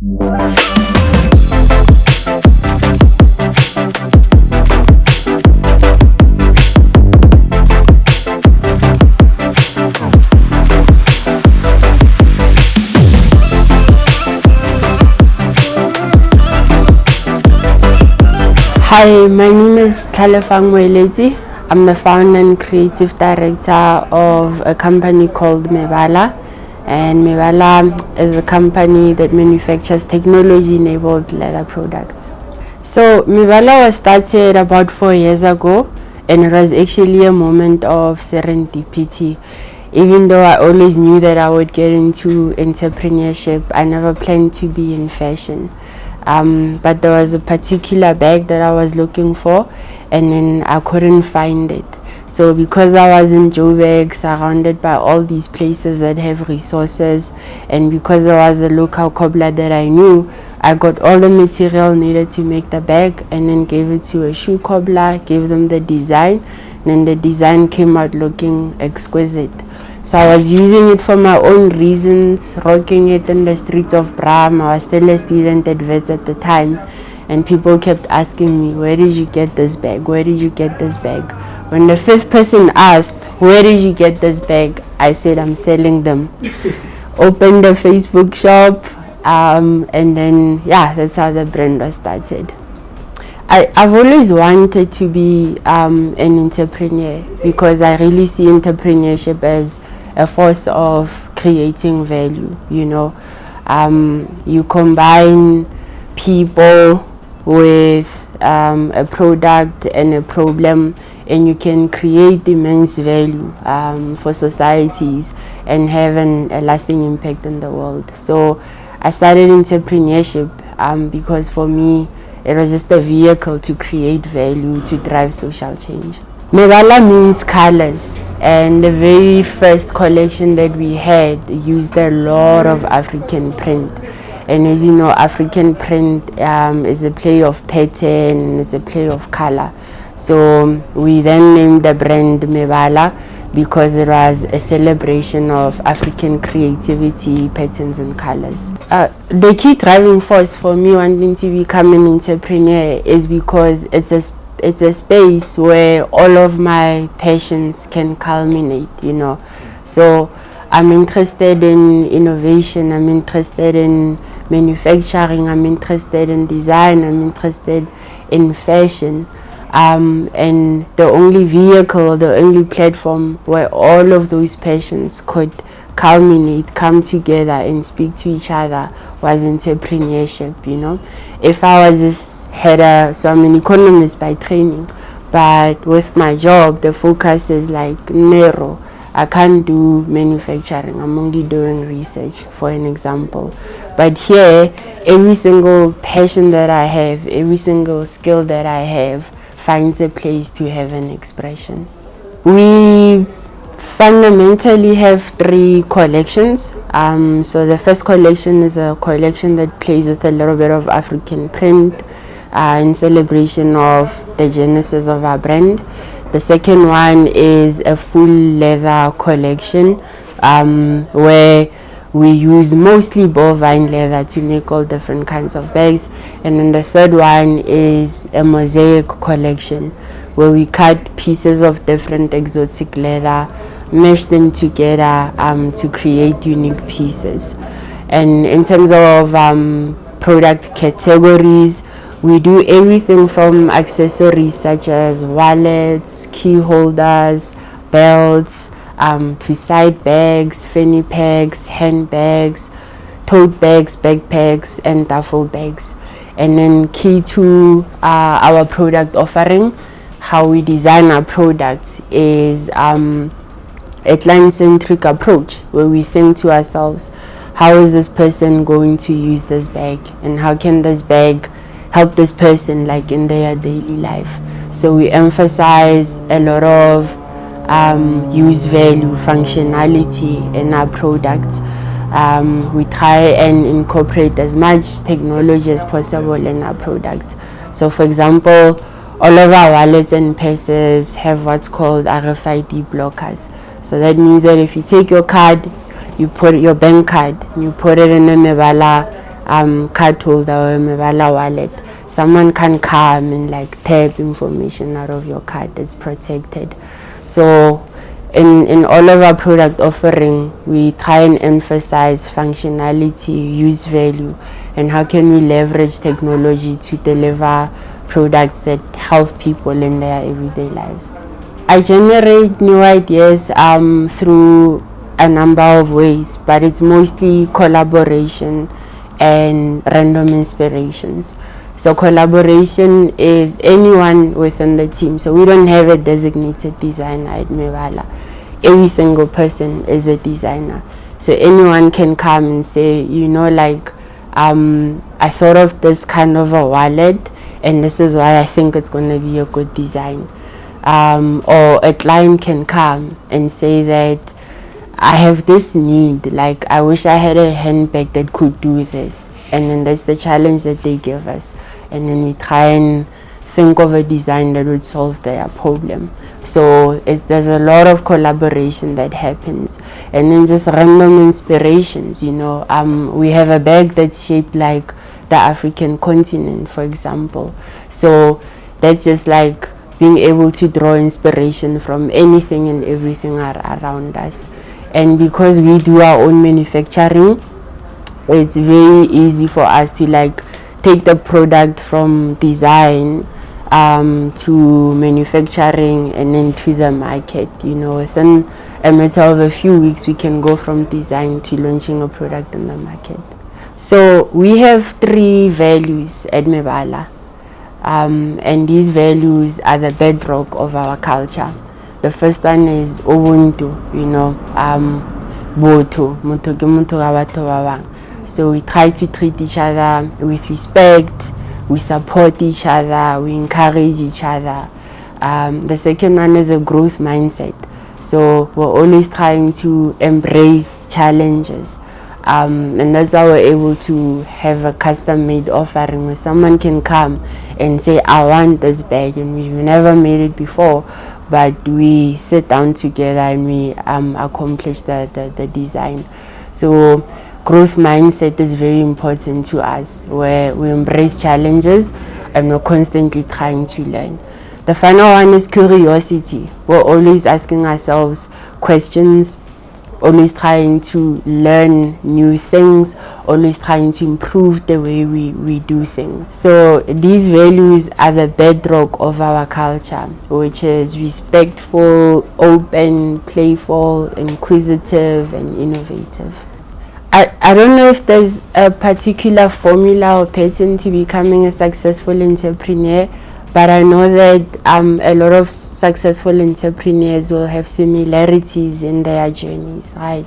Hi, my name is Tlhalefang Moeletsi. I'm the founder and creative director of a company called Mebala. And Mebala is a company that manufactures technology-enabled leather products. So Mebala was started about 4 years ago, and it was actually a moment of serendipity. Even though I always knew that I would get into entrepreneurship, I never planned to be in fashion. But there was a particular bag that I was looking for, and then I couldn't find it. So because I was in Joburg, surrounded by all these places that have resources, and because I was a local cobbler that I knew, I got all the material needed to make the bag, and then gave it to a shoe cobbler, gave them the design, and then the design came out looking exquisite. So I was using it for my own reasons, rocking it in the streets of Bram. I was still a student at Wits at the time, and people kept asking me, where did you get this bag? Where did you get this bag? When the fifth person asked, where did you get this bag? I said, I'm selling them. Opened a Facebook shop, and then, yeah, that's how the brand was started. I've always wanted to be an entrepreneur, because I really see entrepreneurship as a force of creating value. You know, you combine people with a product and a problem, and you can create immense value for societies and have a lasting impact in the world. So I started entrepreneurship because for me, it was just a vehicle to create value, to drive social change. Mebala means colors, and the very first collection that we had used a lot of African print. And as you know, African print is a play of pattern, and it's a play of color. So we then named the brand Mebala because it was a celebration of African creativity, patterns and colors. The key driving force for me wanting to become an entrepreneur is because it's a space where all of my passions can culminate, you know. So I'm interested in innovation, I'm interested in manufacturing, I'm interested in design, I'm interested in fashion. And the only vehicle, the only platform where all of those passions could culminate, come together and speak to each other was entrepreneurship, you know. If I was so I'm an economist by training, but with my job, the focus is like narrow. I can't do manufacturing, I'm only doing research, for an example. But here, every single passion that I have, every single skill that I have, finds a place to have an expression. We fundamentally have 3 collections. So the first collection is a collection that plays with a little bit of African print in celebration of the genesis of our brand. The second one is a full leather collection where we use mostly bovine leather to make all different kinds of bags. And then the third one is a mosaic collection where we cut pieces of different exotic leather, mesh them together to create unique pieces. And in terms of product categories, we do everything from accessories such as wallets, key holders, belts, to side bags, fanny packs, handbags, tote bags, backpacks, and duffel bags. And then key to our product offering, how we design our products, is a client-centric approach where we think to ourselves, how is this person going to use this bag, and how can this bag help this person like in their daily life. So we emphasize a lot of use value, functionality in our products. We try and incorporate as much technology as possible in our products. So for example, all of our wallets and purses have what's called RFID blockers. So that means that if you take your card, you put your bank card, you put it in a Mebala card holder or a Mebala wallet. Someone can come and like tap information out of your card. It's protected. So in all of our product offering, we try and emphasize functionality, use value, and how can we leverage technology to deliver products that help people in their everyday lives. I generate new ideas through a number of ways, but it's mostly collaboration and random inspirations. So collaboration is anyone within the team. So we don't have a designated designer at Mebala. Every single person is a designer. So anyone can come and say, you know, like, I thought of this kind of a wallet, and this is why I think it's going to be a good design. Or a client can come and say that I have this need, like I wish I had a handbag that could do this, and then that's the challenge that they give us, and then we try and think of a design that would solve their problem. So there's a lot of collaboration that happens, and then just random inspirations. You know, we have a bag that's shaped like the African continent, for example. So that's just like being able to draw inspiration from anything and everything around us. And because we do our own manufacturing, it's very easy for us to like take the product from design to manufacturing and then to the market. You know, within a matter of a few weeks, we can go from design to launching a product in the market. So we have 3 values at Mebala, and these values are the bedrock of our culture. The first one is Ubuntu, you know, Botho, Motho ke motho ka batho ba bang. So we try to treat each other with respect, we support each other, we encourage each other. The second one is a growth mindset. So we're always trying to embrace challenges. And that's why we're able to have a custom-made offering where someone can come and say, I want this bag, and we've never made it before, but we sit down together and we accomplish the design. So growth mindset is very important to us, where we embrace challenges and we're constantly trying to learn. The final one is curiosity. We're always asking ourselves questions, always trying to learn new things, always trying to improve the way we do things. So these values are the bedrock of our culture, which is respectful, open, playful, inquisitive, and innovative. I don't know if there's a particular formula or pattern to becoming a successful entrepreneur, but I know that a lot of successful entrepreneurs will have similarities in their journeys, right?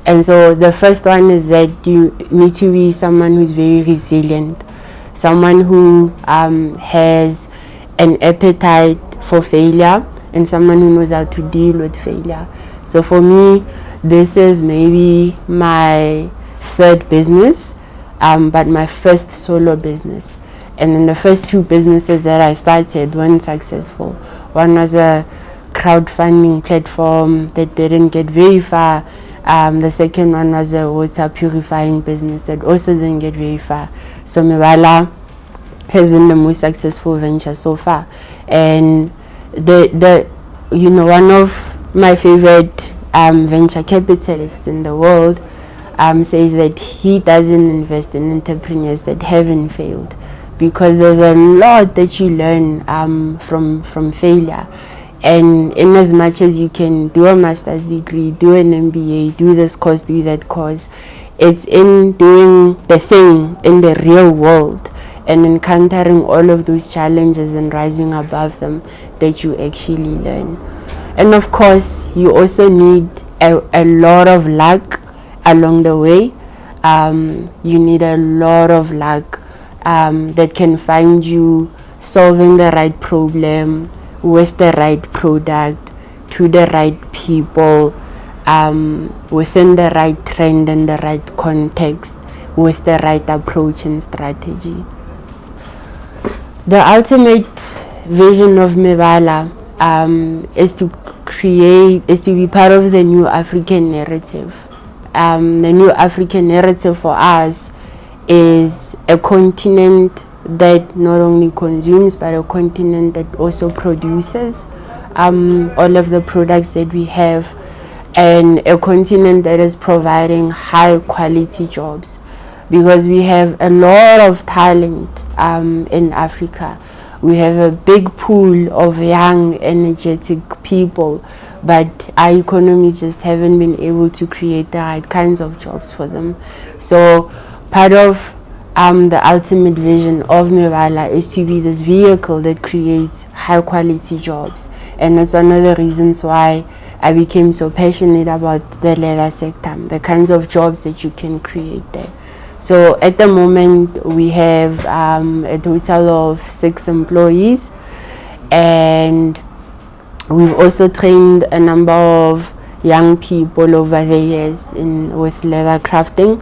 And so the first one is that you need to be someone who's very resilient, someone who has an appetite for failure, and someone who knows how to deal with failure. So for me, this is maybe my 3rd business, but my first solo business. And then the first 2 businesses that I started weren't successful. One was a crowdfunding platform that didn't get very far. The second one was a water purifying business that also didn't get very far. So Mebala has been the most successful venture so far. And one of my favorite venture capitalists in the world says that he doesn't invest in entrepreneurs that haven't failed, because there's a lot that you learn from failure. And in as much as you can do a master's degree, do an MBA, do this course, do that course, it's in doing the thing in the real world and encountering all of those challenges and rising above them that you actually learn. And of course, you also need a lot of luck along the way. You need a lot of luck that can find you solving the right problem with the right product to the right people, within the right trend and the right context, with the right approach and strategy. The ultimate vision of Mebala is to be part of the new African narrative. The new African narrative for us is a continent that not only consumes but a continent that also produces all of the products that we have, and a continent that is providing high quality jobs, because we have a lot of talent in Africa. We have a big pool of young, energetic people, but our economies just haven't been able to create the right kinds of jobs for them. So part of the ultimate vision of Mebala is to be this vehicle that creates high quality jobs, and that's one of the reasons why I became so passionate about the leather sector, the kinds of jobs that you can create there. So at the moment we have a total of 6 employees, and we've also trained a number of young people over the years with leather crafting.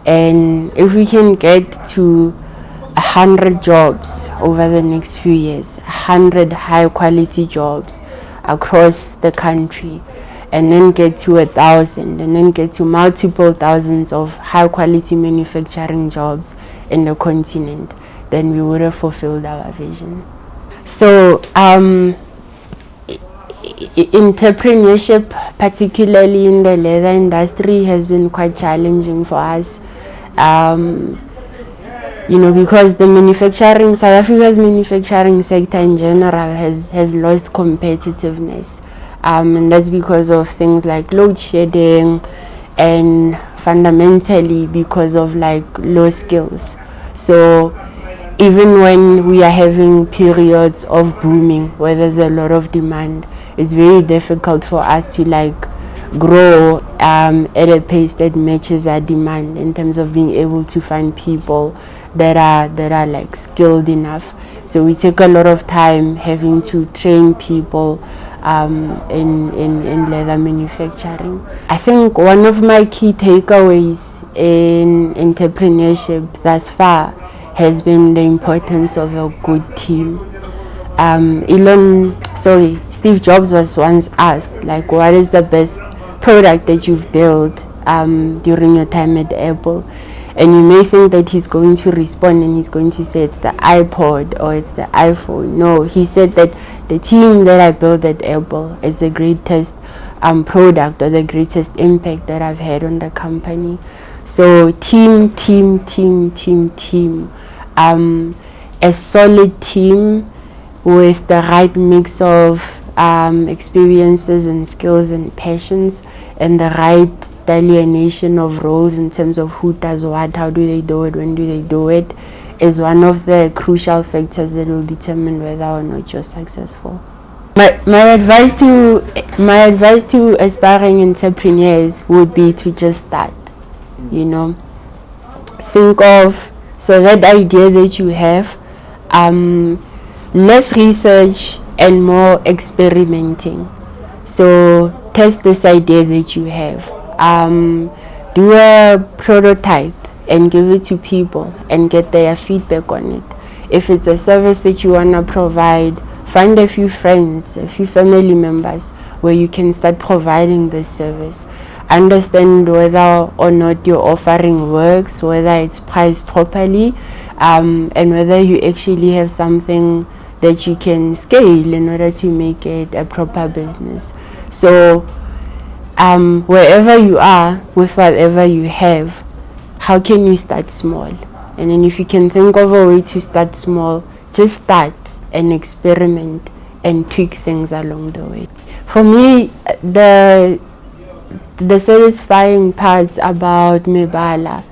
And if we can get to 100 jobs over the next few years, 100 high quality jobs across the country, and then get to 1,000, and then get to multiple thousands of high quality manufacturing jobs in the continent, then we would have fulfilled our vision. So entrepreneurship, particularly in the leather industry, has been quite challenging for us. Because South Africa's manufacturing sector in general has lost competitiveness, and that's because of things like load shedding, and fundamentally because of low skills. So even when we are having periods of booming where there's a lot of demand, it's very difficult for us to grow at a pace that matches our demand, in terms of being able to find people that are skilled enough. So we take a lot of time having to train people in leather manufacturing. I think one of my key takeaways in entrepreneurship thus far has been the importance of a good team. Steve Jobs was once asked, what is the best product that you've built during your time at Apple? And you may think that he's going to respond and he's going to say it's the iPod or it's the iPhone. No, he said that the team that I built at Apple is the greatest product, or the greatest impact that I've had on the company. So team. A solid team with the right mix of experiences and skills and passions, and the right delineation of roles in terms of who does what, how do they do it, when do they do it, is one of the crucial factors that will determine whether or not you're successful. My advice to aspiring entrepreneurs would be to just start. Think of that idea that you have, less research and more experimenting. So test this idea that you have. Do a prototype and give it to people and get their feedback on it. If it's a service that you want to provide, find a few friends, a few family members where you can start providing this service. Understand whether or not your offering works, whether it's priced properly, and whether you actually have something that you can scale in order to make it a proper business. So wherever you are with whatever you have, how can you start small? And then if you can think of a way to start small, just start and experiment and tweak things along the way. For me, the satisfying parts about Mebala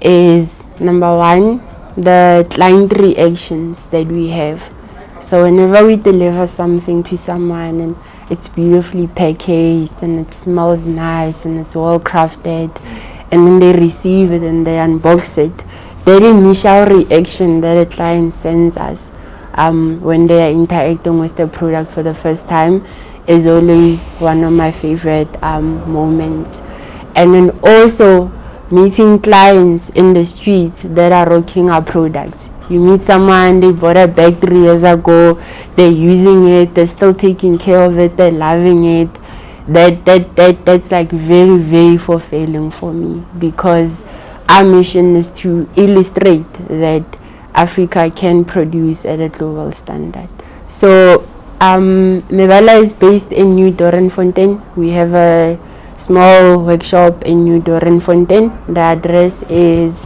is, number one, the client reactions that we have. So whenever we deliver something to someone and it's beautifully packaged and it smells nice and it's well crafted, and then they receive it and they unbox it, that initial reaction that a client sends us when they are interacting with the product for the first time is always one of my favorite moments. And then also meeting clients in the streets that are rocking our products. You meet someone, they bought a bag 3 years ago, they're using it, they're still taking care of it, they're loving it. That's very, very fulfilling for me, because our mission is to illustrate that Africa can produce at a global standard. So Mebala is based in New Doornfontein. We have a small workshop in New Doornfontein. The address is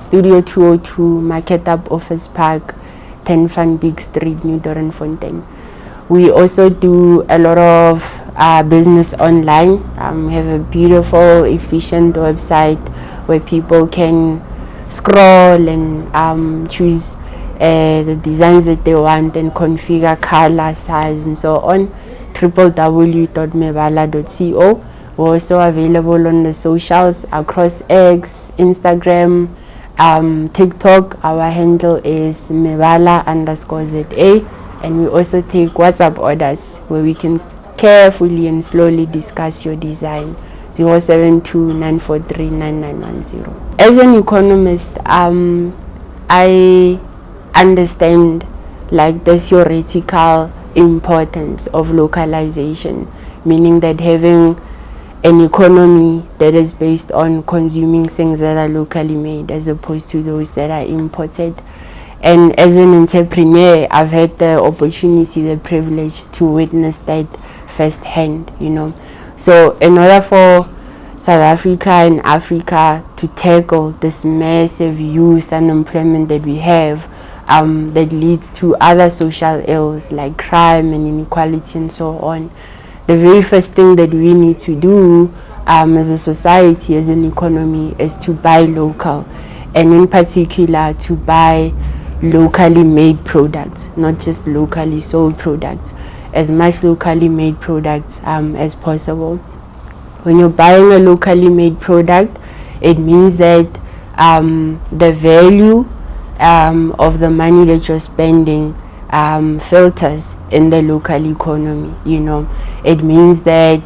Studio 202 Market Up Office Park, 10 Van Beek Street, New Doornfontein. We also do a lot of business online. We have a beautiful, efficient website where people can scroll and choose the designs that they want and configure color, size, and so on. www.mebala.co. We're also available on the socials across X, Instagram, TikTok. Our handle is Mebala_ZA, and we also take WhatsApp orders where we can carefully and slowly discuss your design. 072-943-9910. As an economist, I understand like the theoretical importance of localization, meaning that having an economy that is based on consuming things that are locally made as opposed to those that are imported. And as an entrepreneur, I've had the opportunity, the privilege to witness that firsthand, you know. So in order for South Africa and Africa to tackle this massive youth unemployment that we have, that leads to other social ills like crime and inequality and so on, the very first thing that we need to do as a society, as an economy, is to buy local, and in particular to buy locally made products, not just locally sold products, as much locally made products as possible. When you're buying a locally made product, it means that the value of the money that you're spending filters in the local economy, you know. It means that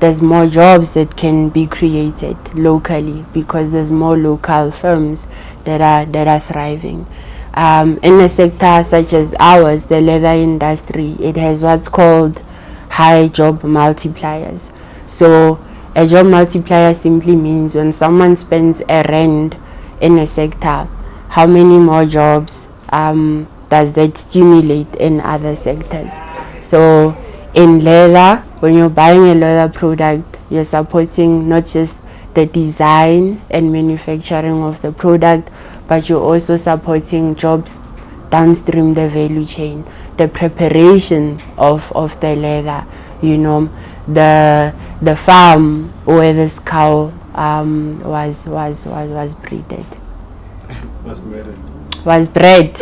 there's more jobs that can be created locally because there's more local firms that are thriving. In a sector such as ours, the leather industry, it has what's called high job multipliers. So a job multiplier simply means when someone spends a rand in a sector, how many more jobs does that stimulate in other sectors? So in leather, when you're buying a leather product, you're supporting not just the design and manufacturing of the product, but you're also supporting jobs downstream the value chain, the preparation of the leather, you know, the farm where this cow was breeded. Was bred.